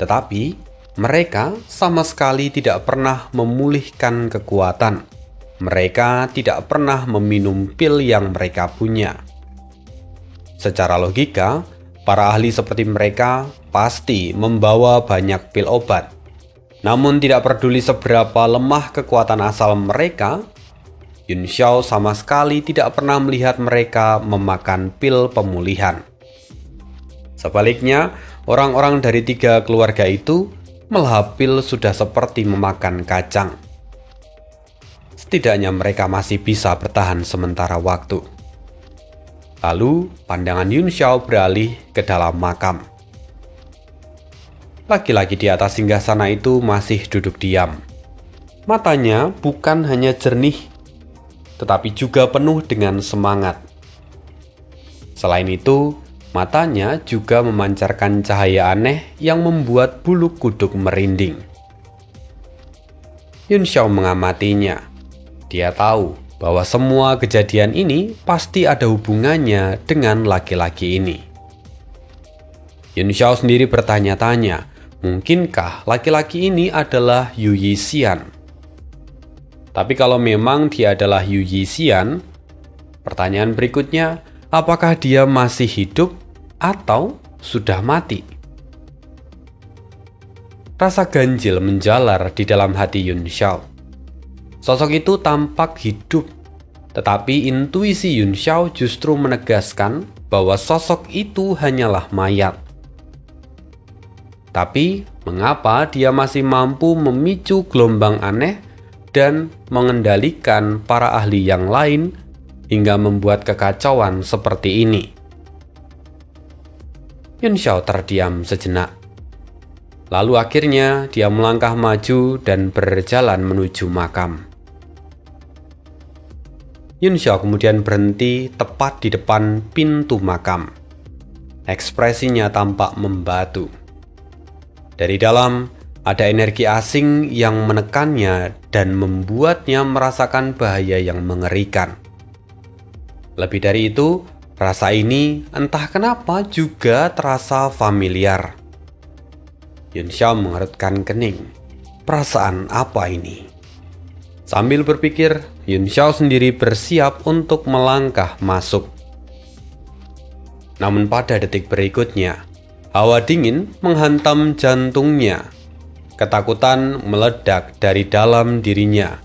Tetapi, mereka sama sekali tidak pernah memulihkan kekuatan. Mereka tidak pernah meminum pil yang mereka punya. Secara logika, para ahli seperti mereka pasti membawa banyak pil obat. Namun tidak peduli seberapa lemah kekuatan asal mereka, Yun Xiao sama sekali tidak pernah melihat mereka memakan pil pemulihan. Sebaliknya, orang-orang dari 3 keluarga itu melahap pil sudah seperti memakan kacang. Setidaknya mereka masih bisa bertahan sementara waktu. Lalu, pandangan Yun Xiao beralih ke dalam makam. Laki-laki di atas singgasana itu masih duduk diam. Matanya bukan hanya jernih, tetapi juga penuh dengan semangat. Selain itu, matanya juga memancarkan cahaya aneh yang membuat bulu kuduk merinding. Yun Xiao mengamatinya. Dia tahu bahwa semua kejadian ini pasti ada hubungannya dengan laki-laki ini. Yun Xiao sendiri bertanya-tanya, mungkinkah laki-laki ini adalah Yu Yixian? Tapi kalau memang dia adalah Yu Yixian, pertanyaan berikutnya, apakah dia masih hidup atau sudah mati? Rasa ganjil menjalar di dalam hati Yun Xiao. Sosok itu tampak hidup, tetapi intuisi Yun Xiao justru menegaskan bahwa sosok itu hanyalah mayat. Tapi, mengapa dia masih mampu memicu gelombang aneh dan mengendalikan para ahli yang lain hingga membuat kekacauan seperti ini? Yun Xiao terdiam sejenak. Lalu akhirnya dia melangkah maju dan berjalan menuju makam. Yun Xiao kemudian berhenti tepat di depan pintu makam. Ekspresinya tampak membatu. Dari dalam, ada energi asing yang menekannya dan membuatnya merasakan bahaya yang mengerikan. Lebih dari itu, rasa ini entah kenapa juga terasa familiar. Yun Xiao mengerutkan kening. Perasaan apa ini? Sambil berpikir, Yun Xiao sendiri bersiap untuk melangkah masuk. Namun pada detik berikutnya, hawa dingin menghantam jantungnya. Ketakutan meledak dari dalam dirinya,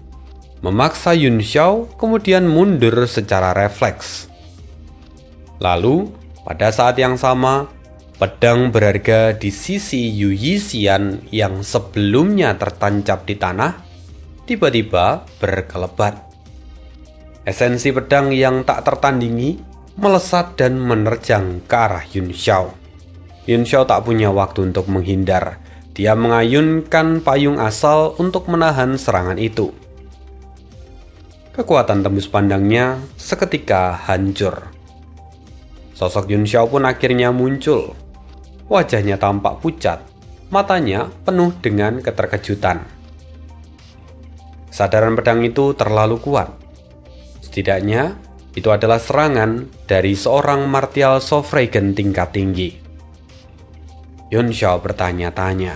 memaksa Yun Xiao kemudian mundur secara refleks. Lalu, pada saat yang sama, pedang berharga di sisi Yu Yixian yang sebelumnya tertancap di tanah, tiba-tiba berkelebat. Esensi pedang yang tak tertandingi melesat dan menerjang ke arah Yun Xiao. Yun Xiao tak punya waktu untuk menghindar. Dia mengayunkan payung asal untuk menahan serangan itu. Kekuatan tembus pandangnya seketika hancur. Sosok Yun Xiao pun akhirnya muncul. Wajahnya tampak pucat, matanya penuh dengan keterkejutan. Kesadaran pedang itu terlalu kuat. Setidaknya, itu adalah serangan dari seorang martial Sofragen tingkat tinggi. Yun Xiao bertanya-tanya,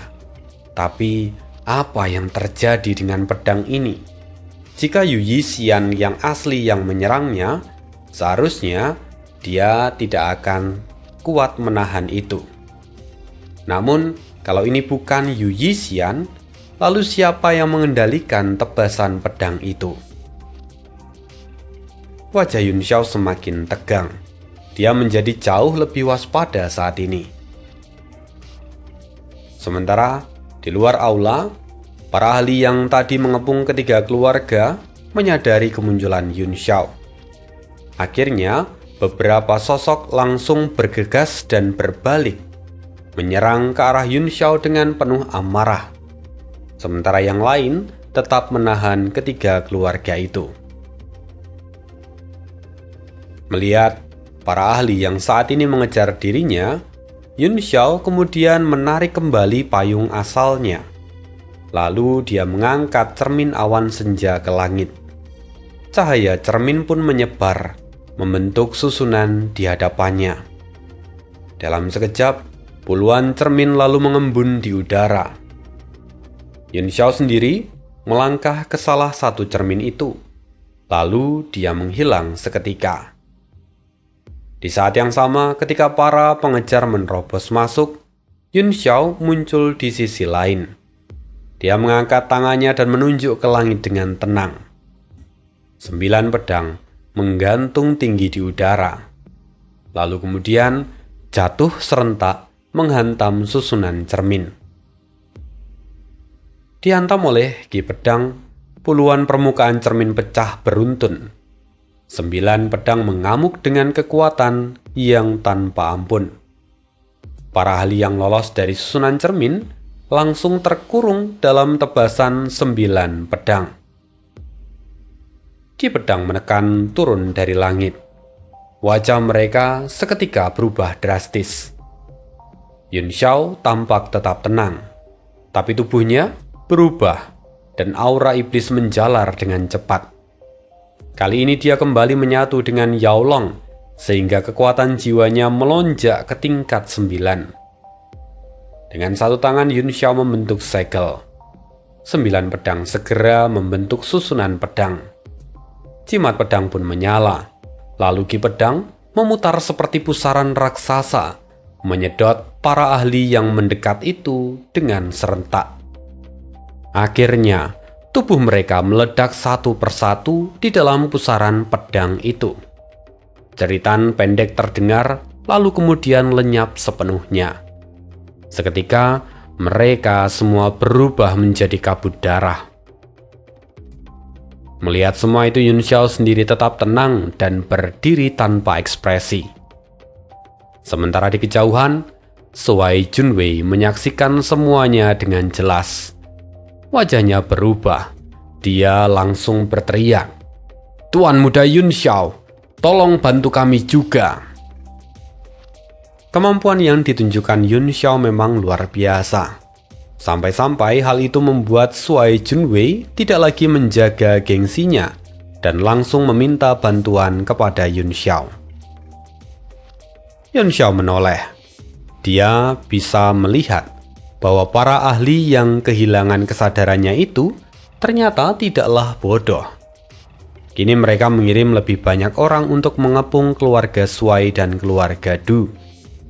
tapi apa yang terjadi dengan pedang ini? Jika Yu Yixian yang asli yang menyerangnya, seharusnya dia tidak akan kuat menahan itu. Namun, kalau ini bukan Yu Yixian, lalu siapa yang mengendalikan tebasan pedang itu? Wajah Yun Xiao semakin tegang. Dia menjadi jauh lebih waspada saat ini. Sementara di luar aula, para ahli yang tadi mengepung ketiga keluarga menyadari kemunculan Yun Xiao. Akhirnya, beberapa sosok langsung bergegas dan berbalik, menyerang ke arah Yun Xiao dengan penuh amarah. Sementara yang lain tetap menahan ketiga keluarga itu. Melihat para ahli yang saat ini mengejar dirinya, Yun Xiao kemudian menarik kembali payung asalnya. Lalu dia mengangkat cermin awan senja ke langit. Cahaya cermin pun menyebar, membentuk susunan di hadapannya. Dalam sekejap, puluhan cermin lalu mengembun di udara. Yun Xiao sendiri melangkah ke salah satu cermin itu. Lalu dia menghilang seketika. Di saat yang sama, ketika para pengejar menerobos masuk, Yun Xiao muncul di sisi lain. Dia mengangkat tangannya dan menunjuk ke langit dengan tenang. 9 pedang menggantung tinggi di udara. Lalu kemudian jatuh serentak menghantam susunan cermin. Dihantam oleh Ki Pedang, puluhan permukaan cermin pecah beruntun. 9 pedang mengamuk dengan kekuatan yang tanpa ampun. Para ahli yang lolos dari susunan cermin langsung terkurung dalam tebasan 9 pedang. Ki Pedang menekan turun dari langit. Wajah mereka seketika berubah drastis. Yun Xiao tampak tetap tenang, tapi tubuhnya berubah dan aura iblis menjalar dengan cepat. Kali ini dia kembali menyatu dengan Yao Long, sehingga kekuatan jiwanya melonjak ke tingkat 9. Dengan satu tangan Yun Xiao membentuk segel. 9 pedang segera membentuk susunan pedang. Jimat pedang pun menyala. Lalu Ki Pedang memutar seperti pusaran raksasa, menyedot para ahli yang mendekat itu dengan serentak. Akhirnya, tubuh mereka meledak satu persatu di dalam pusaran pedang itu. Jeritan pendek terdengar, lalu kemudian lenyap sepenuhnya. Seketika, mereka semua berubah menjadi kabut darah. Melihat semua itu, Yun Xiao sendiri tetap tenang dan berdiri tanpa ekspresi. Sementara di kejauhan, Suai Junwei menyaksikan semuanya dengan jelas. Wajahnya berubah. Dia langsung berteriak, "Tuan Muda Yun Xiao, tolong bantu kami juga." Kemampuan yang ditunjukkan Yun Xiao memang luar biasa. Sampai-sampai hal itu membuat Shuai Junwei tidak lagi menjaga gengsinya dan langsung meminta bantuan kepada Yun Xiao. Yun Xiao menoleh. Dia bisa melihat bahwa para ahli yang kehilangan kesadarannya itu ternyata tidaklah bodoh. Kini mereka mengirim lebih banyak orang untuk mengepung keluarga Shuai dan keluarga Du,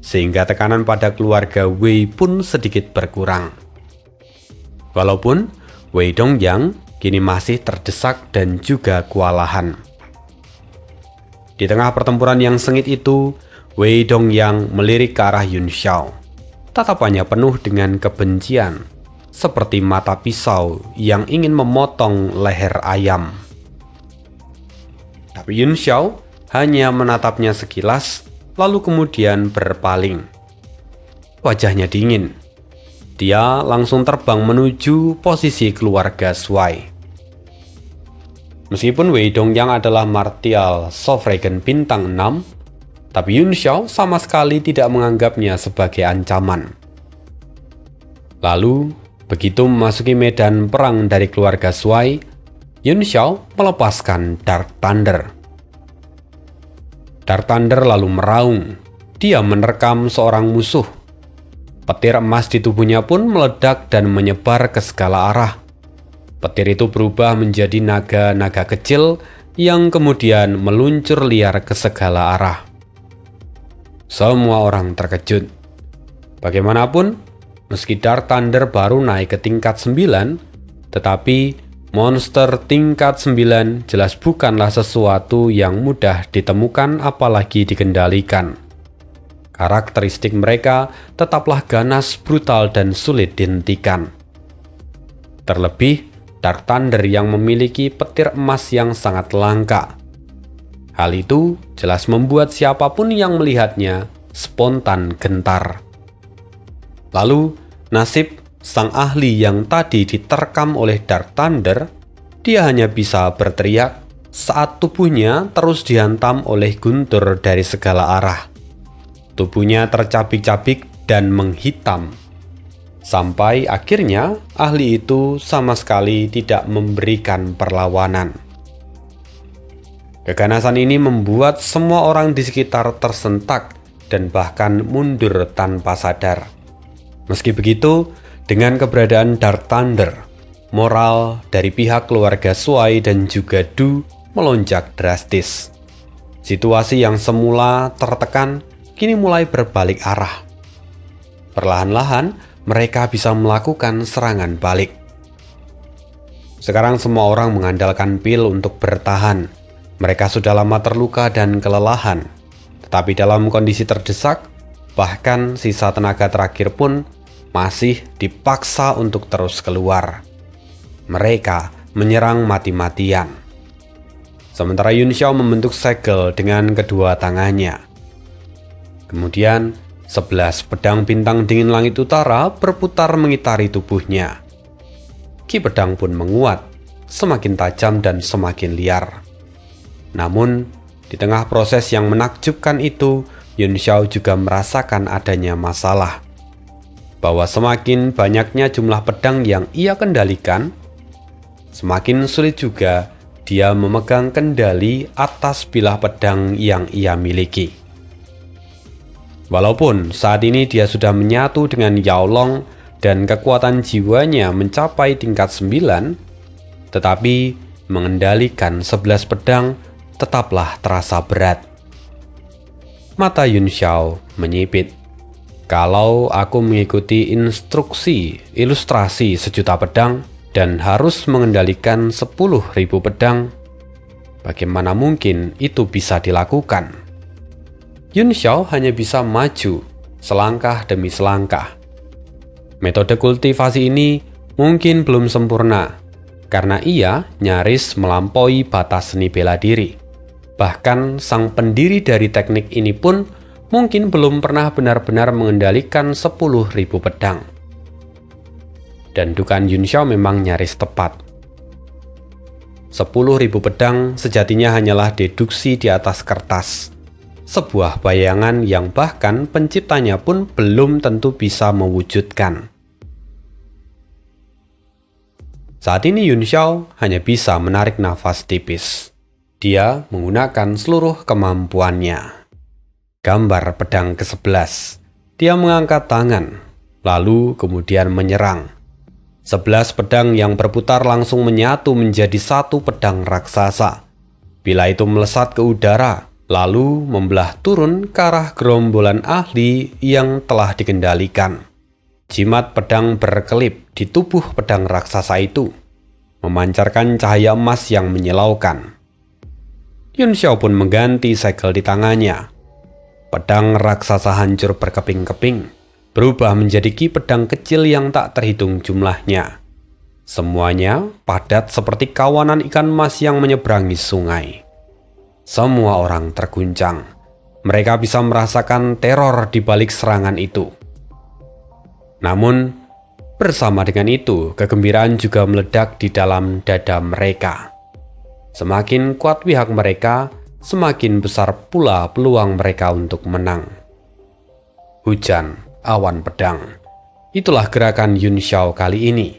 sehingga tekanan pada keluarga Wei pun sedikit berkurang. Walaupun Wei Dongyang kini masih terdesak dan juga kewalahan. Di tengah pertempuran yang sengit itu, Wei Dongyang melirik ke arah Yun Xiao. Tatapannya penuh dengan kebencian, seperti mata pisau yang ingin memotong leher ayam. Tapi Yun Xiao hanya menatapnya sekilas, lalu kemudian berpaling. Wajahnya dingin. Dia langsung terbang menuju posisi keluarga Shuai. Meskipun Wei Dongyang adalah martial Sovereign bintang 6, tapi Yun Xiao sama sekali tidak menganggapnya sebagai ancaman. Lalu, begitu memasuki medan perang dari keluarga Shuai, Yun Xiao melepaskan Dark Thunder. Dark Thunder lalu meraung. Dia menerkam seorang musuh. Petir emas di tubuhnya pun meledak dan menyebar ke segala arah. Petir itu berubah menjadi naga-naga kecil yang kemudian meluncur liar ke segala arah. Semua orang terkejut. Bagaimanapun, meski Dark Thunder baru naik ke tingkat 9, tetapi monster tingkat 9 jelas bukanlah sesuatu yang mudah ditemukan apalagi dikendalikan. Karakteristik mereka tetaplah ganas, brutal, dan sulit dihentikan. Terlebih, Dark Thunder yang memiliki petir emas yang sangat langka. Hal itu jelas membuat siapapun yang melihatnya spontan gentar. Lalu, nasib sang ahli yang tadi diterkam oleh Dark Thunder, dia hanya bisa berteriak saat tubuhnya terus dihantam oleh guntur dari segala arah. Tubuhnya tercabik-cabik dan menghitam. Sampai akhirnya ahli itu sama sekali tidak memberikan perlawanan. Keganasan ini membuat semua orang di sekitar tersentak dan bahkan mundur tanpa sadar. Meski begitu, dengan keberadaan Dark Thunder, moral dari pihak keluarga Shuai dan juga Du melonjak drastis. Situasi yang semula tertekan kini mulai berbalik arah. Perlahan-lahan mereka bisa melakukan serangan balik. Sekarang semua orang mengandalkan pil untuk bertahan. Mereka sudah lama terluka dan kelelahan, tetapi dalam kondisi terdesak, bahkan sisa tenaga terakhir pun masih dipaksa untuk terus keluar. Mereka menyerang mati-matian. Sementara Yun Xiao membentuk segel dengan kedua tangannya. Kemudian, 11 pedang bintang dingin langit utara berputar mengitari tubuhnya. Ki pedang pun menguat, semakin tajam dan semakin liar. Namun, di tengah proses yang menakjubkan itu, Yun Xiao juga merasakan adanya masalah. Bahwa semakin banyaknya jumlah pedang yang ia kendalikan, semakin sulit juga dia memegang kendali atas bilah pedang yang ia miliki. Walaupun saat ini dia sudah menyatu dengan Yao Long dan kekuatan jiwanya mencapai tingkat 9, tetapi mengendalikan 11 pedang tetaplah terasa berat. Mata Yun Xiao menyipit. Kalau aku mengikuti instruksi ilustrasi sejuta pedang dan harus mengendalikan 10.000 pedang, bagaimana mungkin itu bisa dilakukan? Yun Xiao hanya bisa maju selangkah demi selangkah. Metode kultivasi ini mungkin belum sempurna karena ia nyaris melampaui batas seni bela diri. Bahkan sang pendiri dari teknik ini pun mungkin belum pernah benar-benar mengendalikan 10.000 pedang. Dan dugaan Yun Xiao memang nyaris tepat. 10.000 pedang sejatinya hanyalah deduksi di atas kertas. sebuah bayangan yang bahkan penciptanya pun belum tentu bisa mewujudkan. Saat ini Yun Xiao hanya bisa menarik nafas tipis. Dia menggunakan seluruh kemampuannya. Gambar pedang ke-11. Dia mengangkat tangan, lalu kemudian menyerang. 11 pedang yang berputar langsung menyatu menjadi satu pedang raksasa. Bila itu melesat ke udara, lalu membelah turun ke arah gerombolan ahli yang telah dikendalikan. Jimat pedang berkelip di tubuh pedang raksasa itu, memancarkan cahaya emas yang menyilaukan. Yun Xiao pun mengganti segel di tangannya. Pedang raksasa hancur berkeping-keping, berubah menjadi ki pedang kecil yang tak terhitung jumlahnya. Semuanya padat seperti kawanan ikan mas yang menyeberangi sungai. Semua orang terguncang. Mereka bisa merasakan teror di balik serangan itu. Namun, bersama dengan itu, kegembiraan juga meledak di dalam dada mereka. Semakin kuat pihak mereka, semakin besar pula peluang mereka untuk menang. Hujan awan pedang. Itulah gerakan Yun Xiao kali ini.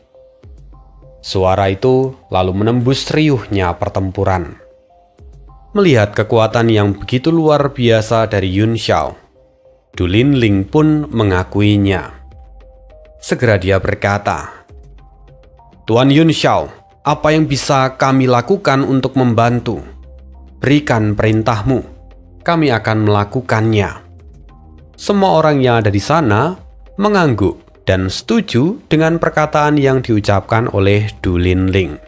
Suara itu lalu menembus riuhnya pertempuran. Melihat kekuatan yang begitu luar biasa dari Yun Xiao, Du Linling pun mengakuinya. Segera dia berkata, "Tuan Yun Xiao, apa yang bisa kami lakukan untuk membantu? Berikan perintahmu, kami akan melakukannya." Semua orang yang ada di sana mengangguk dan setuju dengan perkataan yang diucapkan oleh Du Linling.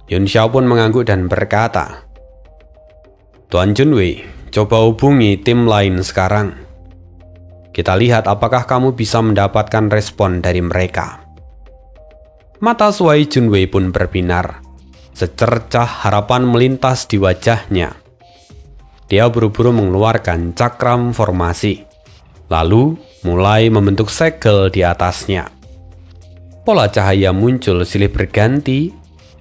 Yun Xiao pun mengangguk dan berkata, "Tuan Junwei, coba hubungi tim lain sekarang. Kita lihat apakah kamu bisa mendapatkan respon dari mereka." Mata Suai Junwei pun berbinar. Secercah harapan melintas di wajahnya. Dia buru-buru mengeluarkan cakram formasi, lalu mulai membentuk segel di atasnya. Pola cahaya muncul silih berganti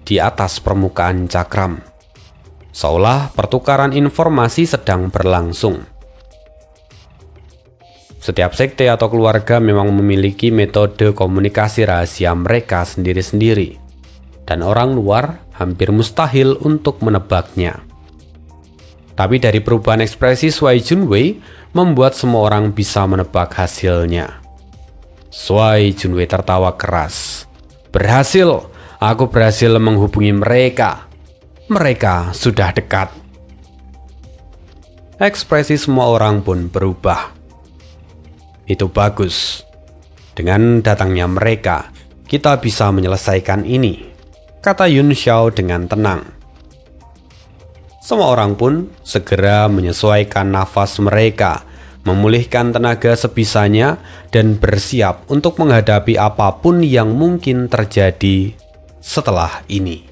di atas permukaan cakram, seolah pertukaran informasi sedang berlangsung. Setiap sekte atau keluarga memang memiliki metode komunikasi rahasia mereka sendiri-sendiri, dan orang luar hampir mustahil untuk menebaknya. Tapi dari perubahan ekspresi Suai Junwei membuat semua orang bisa menebak hasilnya. Suai Junwei tertawa keras. "Berhasil! Aku berhasil menghubungi mereka. Mereka sudah dekat." Ekspresi semua orang pun berubah. "Itu bagus. Dengan datangnya mereka, kita bisa menyelesaikan ini," kata Yun Xiao dengan tenang. Semua orang pun segera menyesuaikan nafas mereka, memulihkan tenaga sebisanya, dan bersiap untuk menghadapi apapun yang mungkin terjadi setelah ini.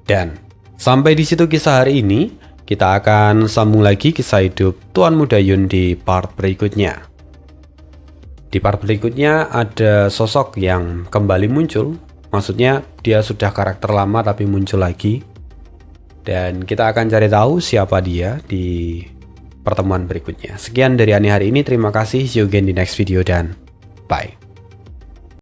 Dan sampai di situ kisah hari ini. Kita akan sambung lagi kisah hidup Tuan Muda Yun di part berikutnya. Di part berikutnya ada sosok yang kembali muncul, maksudnya dia sudah karakter lama tapi muncul lagi. Dan kita akan cari tahu siapa dia di pertemuan berikutnya. Sekian dari Ani hari ini, terima kasih, see you again di next video dan bye.